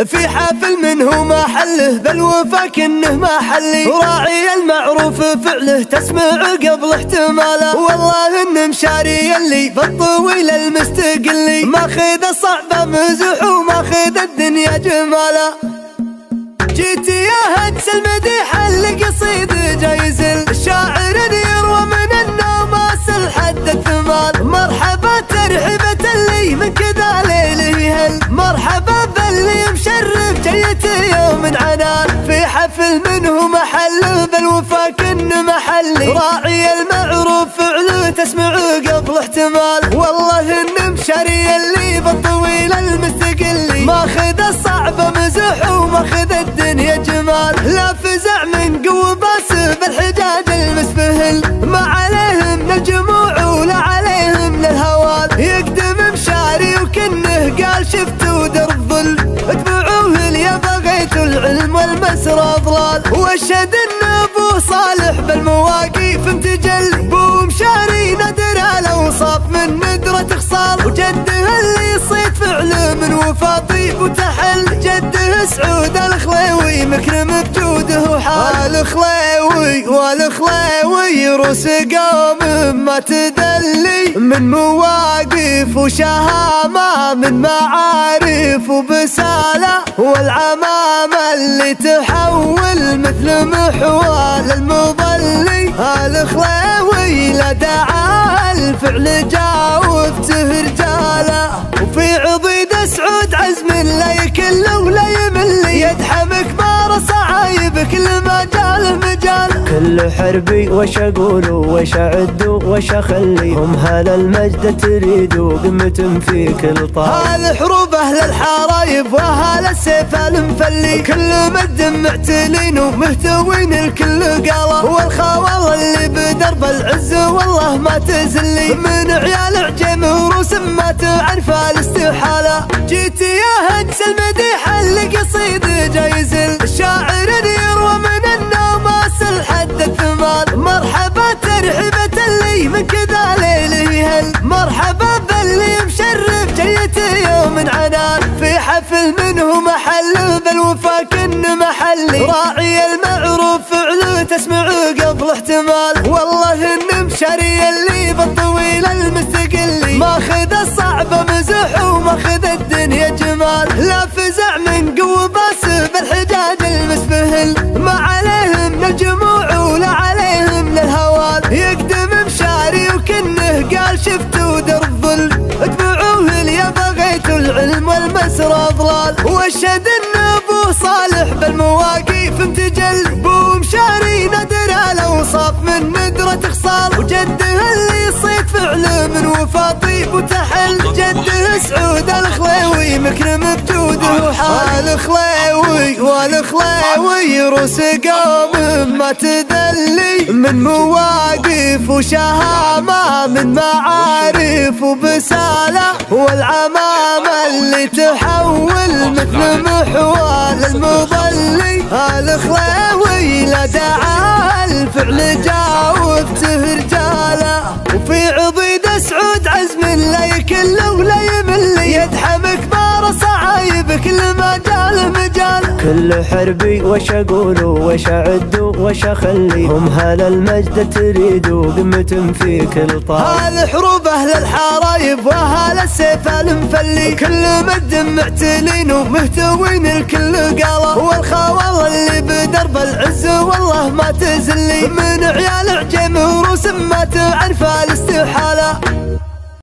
في حفل منه ما حله بل وفا كنه ما حلي، وراعي المعروف فعله تسمع قبل احتماله، والله ان مشاري اللي بالطويل المستقلي، ماخذ الصعبه مزح وماخذ الدنيا جماله. جيت يا هجس المديح القصيد جايز الشاعر يروى من النوماس الحد الثمال، مرحبا ترحيبة اللي من كذا ليله يهل، مرحبا باللي مشرف جيت يوم عنان، في حفل منه محل بالوفا كن محلي، راعي المعروف فعله تسمع قبل احتمال، والله ان مشاري اللي بالطويل المستقلي، ماخذ الصعبه مزح وماخذ الدنيا جمال، لا فزع من قوة باس بالحجاج المسبهل، ما عليه من الجموع ولا عليه من الهوال، يقدم مشاري وكنه قال شفتوا در الظل، اتبعوه ليا بغيتوا العلم والمسرى ضلال، واشهد ان ابو صالح بالمواقف متجلي، بو مشاري نادر الاوصاف من ندرة خصال، وجده اللي صيد فعله من وفا طيب وتحل، جده سعود الخليوي مكرم بجوده وحال، الخليوي والخليوي روس قوم ما تدلي، من مواقف وشهامة من معارف وبسالة، والعمامة اللي تحول مثل محوال المظلي، الخليوي لا دعا الفعل جاوبته رجاله، وفي عضيد سعود عزم لا يكل ولا يمل، يدحم كبار صعايب كل مجال مجال، كل حربي وش اقول وش اعد وش اخلي، هم هل المجد تريد قمة في كل طار، هال حروب اهل الحرايب واهل السيف المفلي، كل مد معتلين ومهتوين الكل قاله، والخوال اللي بدرب العز والله ما تزلي، من عيال عجم وروس ما تعرف الاستحاله. جيت يا هجس المديح القصيد جايز الشاعر يروى من النوماس الحد الثمال، مرحبا ترحيبة اللي من كذا ليله يهل، مرحبا باللي مشرف جيت يوم عنان، في حفل منه محل بالوفا كن محلي، راعي المعروف فعله تسمع قبل احتمال، والله ان مشاري اللي بالطويل المستقلي، ماخذ الصعبه مزح وماخذ الدنيا جمال، لا فزع من قوة باس بالحجاج المسبهل، ما عليه من الجموع ولا عليه من الهوال، يقدم مشاري وكنه قال شفتوا در الظل، اتبعوه ليا بغيتوا العلم والمسرى ضلال، واشهد ان ابو صالح بالمواقف متجلي، بو مشاري نادر الاوصاف من ندرة خصال، وجده اللي صيد فعله من وفا طيب وتحل، جده سعود الخليوي مكرم بجوده وحال، الخليوي والخليوي روس قوم ما تدلي، من مواقف وشهامة من معارف وبسالة، والعمامة اللي تحول مثل محوال المظلي، الخليوي لا دعا الفعل جاوبته رجاله، وفي عضيد سعود عزم لا يكل ولا يمل، يدحم كبار صعايب كل مجال مجال، كل حربي وش اقول وش اعد وش اخلي، هم هل المجد تريد قمة في كل طار، هال حروب اهل الحرايب واهل السيف المفلي، كل مد معتلين ومهتوين الكل قاله، والخوال اللي بدرب العز والله ما تزلي، من عيال عجم وروس ما تعرف